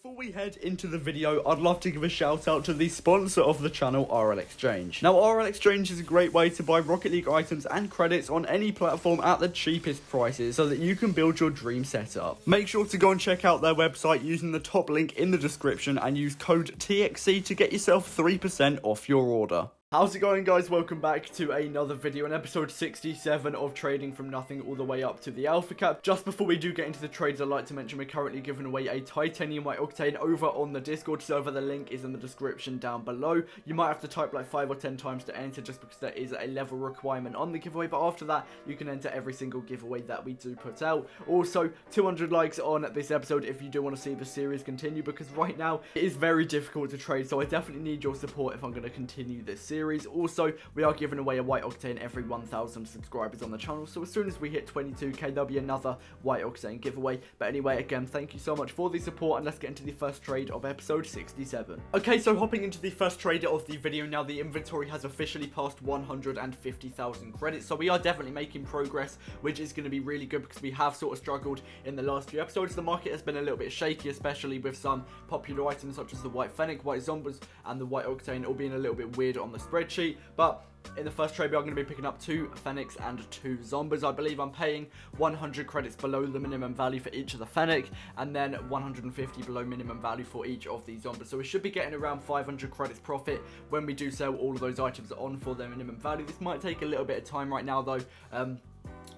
Before we head into the video, I'd love to give a shout out to the sponsor of the channel, RL Exchange. Now, RL Exchange is a great way to buy Rocket League items and credits on any platform at the cheapest prices so that you can build your dream setup. Make sure to go and check out their website using the top link in the description and use code TXC to get yourself 3% off your order. How's it going, guys? Welcome back to another video, in episode 67 of Trading from Nothing all the way up to the Alpha Cap. Just before we do get into the trades, I'd like to mention we're currently giving away a Titanium White Octane over on the Discord server. The link is in the description down below. You might have to type like 5 or 10 times to enter just because there is a level requirement on the giveaway, but after that, you can enter every single giveaway that we do put out. Also, 200 likes on this episode if you do want to see the series continue, because right now it is very difficult to trade, so I definitely need your support if I'm going to continue this series. Also, we are giving away a White Octane every 1,000 subscribers on the channel, so as soon as we hit 22k, there'll be another White Octane giveaway. But anyway, again, thank you so much for the support, and let's get into the first trade of episode 67. Okay, so hopping into the first trade of the video now, the inventory has officially passed 150,000 credits, so we are definitely making progress, which is going to be really good because we have sort of struggled in the last few episodes. The market has been a little bit shaky, especially with some popular items such as the White Fennec, White Zombies, and the White Octane all being a little bit weird on the spreadsheet. But in the first trade, we are going to be picking up 2 Fennecs and 2 Zombies. I believe I'm paying 100 credits below the minimum value for each of the Fennec, and then 150 below minimum value for each of the Zombies. So we should be getting around 500 credits profit when we do sell all of those items on for their minimum value. This might take a little bit of time right now, though,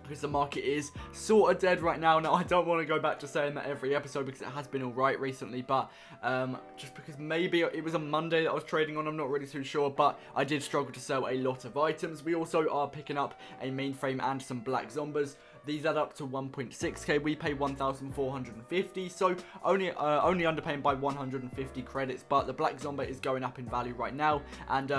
because the market is sort of dead right now. Now, I don't want to go back to saying that every episode because it has been alright recently, but just because maybe it was a Monday that I was trading on, I'm not really too sure, but I did struggle to sell a lot of items. We also are picking up a mainframe and some black Zombies. These add up to 1.6k. We pay 1,450, so only underpaying by 150 credits, but the black Zombie is going up in value right now, and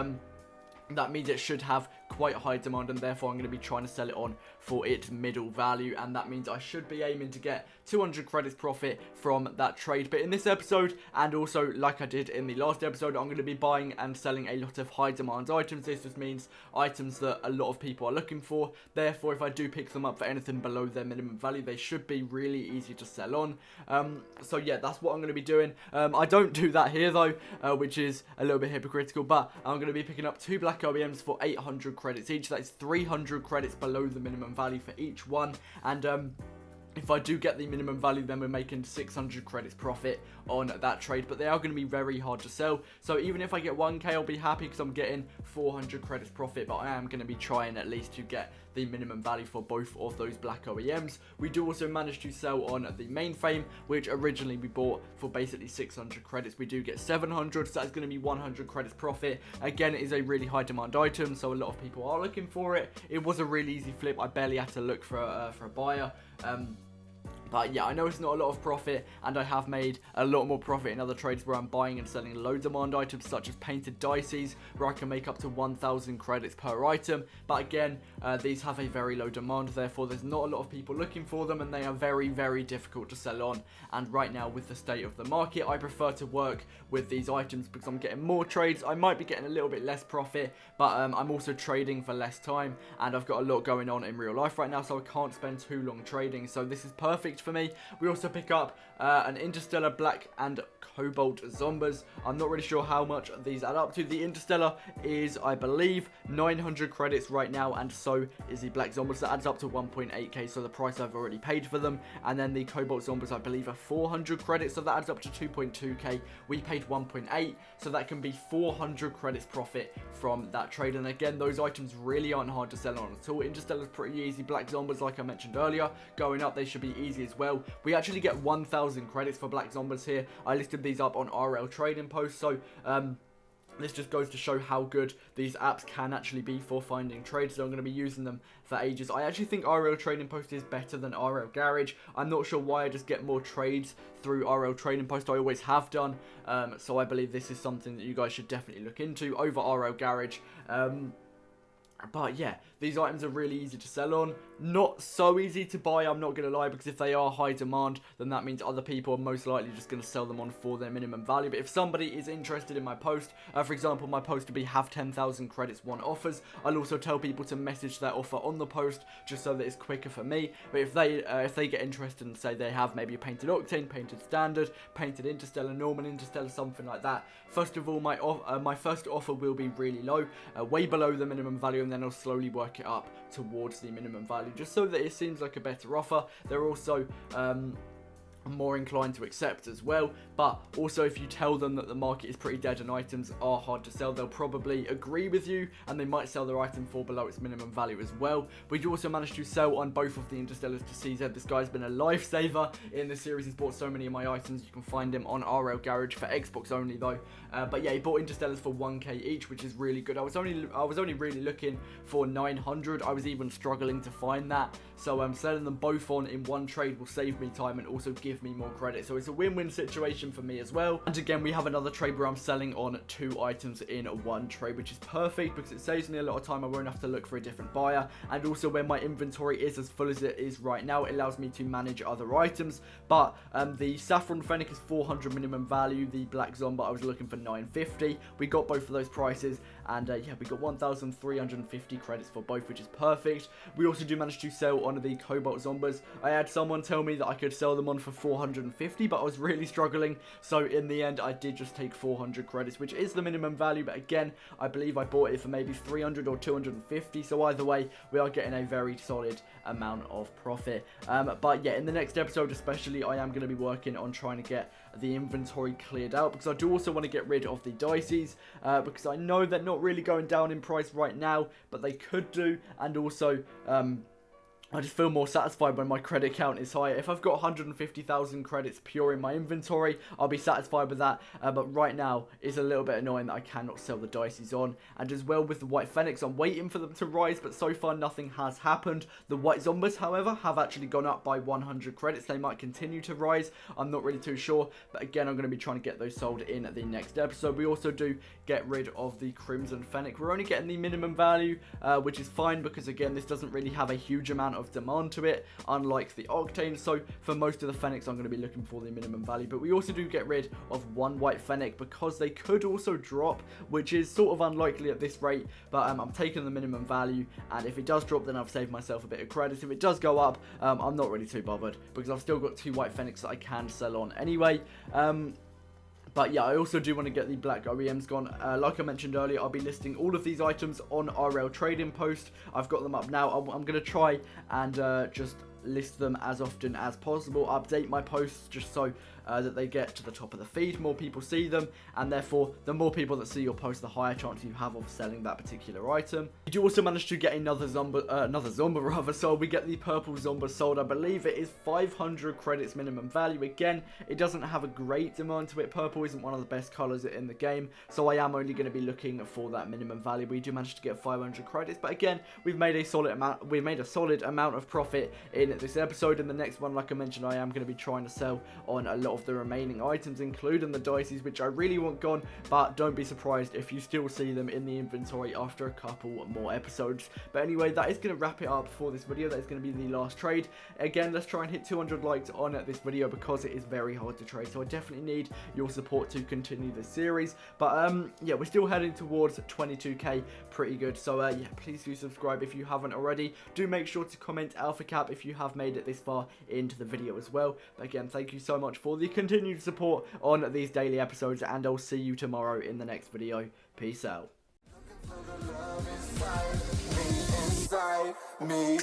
that means it should have quite high demand, and therefore I'm going to be trying to sell it on for its middle value, and that means I should be aiming to get 200 credits profit from that trade. But in this episode, and also like I did in the last episode, I'm going to be buying and selling a lot of high demand items. This just means items that a lot of people are looking for. Therefore, if I do pick them up for anything below their minimum value, they should be really easy to sell on. So yeah, that's what I'm going to be doing. I don't do that here though, which is a little bit hypocritical, but I'm going to be picking up 2 black OEMs for 800 credits each. That is 300 credits below the minimum value for each one, and if I do get the minimum value, then we're making 600 credits profit on that trade. But they are going to be very hard to sell, so even if I get 1k, I'll be happy because I'm getting 400 credits profit. But I am going to be trying at least to get the minimum value for both of those black OEMs. We do also manage to sell on the mainframe, which originally we bought for basically 600 credits. We do get 700, so that's going to be 100 credits profit. Again, it is a really high demand item, so a lot of people are looking for it. It was a really easy flip. I barely had to look for a buyer. But yeah, I know it's not a lot of profit, and I have made a lot more profit in other trades where I'm buying and selling low demand items such as painted dices, where I can make up to 1,000 credits per item. But again, these have a very low demand, therefore there's not a lot of people looking for them, and they are very, very difficult to sell on. And right now, with the state of the market, I prefer to work with these items because I'm getting more trades. I might be getting a little bit less profit, but I'm also trading for less time, and I've got a lot going on in real life right now, so I can't spend too long trading. So this is perfect for me. We also pick up an Interstellar Black and Cobalt Zombies. I'm not really sure how much these add up to. The Interstellar is, I believe, 900 credits right now, and so is the Black Zombies. That adds up to 1.8k, so the price I've already paid for them. And then the Cobalt Zombies, I believe, are 400 credits, so that adds up to 2.2k. We paid 1.8, so that can be 400 credits profit from that trade. And again, those items really aren't hard to sell on at all. Interstellar's pretty easy. Black Zombies, like I mentioned earlier, going up, they should be easy as well. We actually get 1,000 credits for Black Zombies here. I listed these up on RL Trading Post, so this just goes to show how good these apps can actually be for finding trades, so I'm going to be using them for ages. I actually think RL Trading Post is better than RL Garage. I'm not sure why I just get more trades through RL Trading Post. I always have done, so I believe this is something that you guys should definitely look into over RL Garage. But yeah, these items are really easy to sell on. not so easy to buy, I'm not going to lie, because if they are high demand, then that means other people are most likely just going to sell them on for their minimum value. But if somebody is interested in my post, for example, my post would be have 10,000 credits, 1 offers. I'll also tell people to message their offer on the post just so that it's quicker for me. But if they get interested and say they have maybe a painted Octane, painted Standard, painted Interstellar, normal Interstellar, something like that, first of all, my first offer will be really low, way below the minimum value, and then I'll slowly work it up towards the minimum value, just so that it seems like a better offer. They're also more inclined to accept as well. But also, if you tell them that the market is pretty dead and items are hard to sell, they'll probably agree with you, and they might sell their item for below its minimum value as well. We also managed to sell on both of the Interstellars to CZ. This guy's been a lifesaver in this series. He's bought so many of my items. You can find him on RL Garage for Xbox only though. But yeah, he bought Interstellars for 1k each, which is really good. I was only really looking for 900. I was even struggling to find that. So selling them both on in one trade will save me time and also give me more credit. So it's a win-win situation for me as well. And again, we have another trade where I'm selling on 2 items in one trade, which is perfect because it saves me a lot of time. I won't have to look for a different buyer. And also, when my inventory is as full as it is right now, it allows me to manage other items. But the Saffron Fennec is 400 minimum value. The Black Zomba, I was looking for 950. We got both of those prices, and yeah, we got 1,350 credits for both, which is perfect. We also do manage to sell on the Cobalt Zombas. I had someone tell me that I could sell them on for 450, but I was really struggling, so in the end I did just take 400 credits, which is the minimum value. But again, I believe I bought it for maybe 300 or 250, so either way we are getting a very solid amount of profit. But yeah, in the next episode especially, I am going to be working on trying to get the inventory cleared out, because I do also want to get rid of the Dices, because I know they're not really going down in price right now, but they could do. And also I just feel more satisfied when my credit count is higher. If I've got 150,000 credits pure in my inventory, I'll be satisfied with that. But right now, it's a little bit annoying that I cannot sell the Dices on. And as well with the White Fennecs, I'm waiting for them to rise, but so far nothing has happened. The White Zombas, however, have actually gone up by 100 credits. They might continue to rise. I'm not really too sure. But again, I'm going to be trying to get those sold in the next episode. We also do get rid of the Crimson Fennec. We're only getting the minimum value, which is fine, because again, this doesn't really have a huge amount of demand to it, unlike the Octane. So for most of the Fennecs, I'm going to be looking for the minimum value. But we also do get rid of 1 White Fennec, because they could also drop, which is sort of unlikely at this rate. But I'm taking the minimum value, and if it does drop, then I've saved myself a bit of credit. If it does go up, I'm not really too bothered, because I've still got 2 White Fennecs that I can sell on anyway. But yeah, I also do want to get the black OEMs gone. Like I mentioned earlier, I'll be listing all of these items on RL Trading Post. I've got them up now. I'm going to try and just list them as often as possible. Update my posts just so that they get to the top of the feed, more people see them, and therefore the more people that see your post, the higher chance you have of selling that particular item. We do also manage to get another Zomba rather, so we get the purple Zomba sold. I believe it is 500 credits minimum value. Again, it doesn't have a great demand to it. Purple isn't one of the best colors in the game, so I am only going to be looking for that minimum value. We do manage to get 500 credits, but again, we've made a solid amount of profit in this episode. In the next one, like I mentioned, I am going to be trying to sell on a lot of the remaining items, including the Dices, which I really want gone. But don't be surprised if you still see them in the inventory after a couple more episodes. But anyway, that is going to wrap it up for this video. That is going to be the last trade. Again, let's try and hit 200 likes on this video, because it is very hard to trade, so I definitely need your support to continue this series. But yeah, we're still heading towards 22k, pretty good. So yeah, please do subscribe if you haven't already. Do make sure to comment Alpha Cap if you have made it this far into the video as well. But again, thank you so much for the continued support on these daily episodes, and I'll see you tomorrow in the next video. Peace out. Me.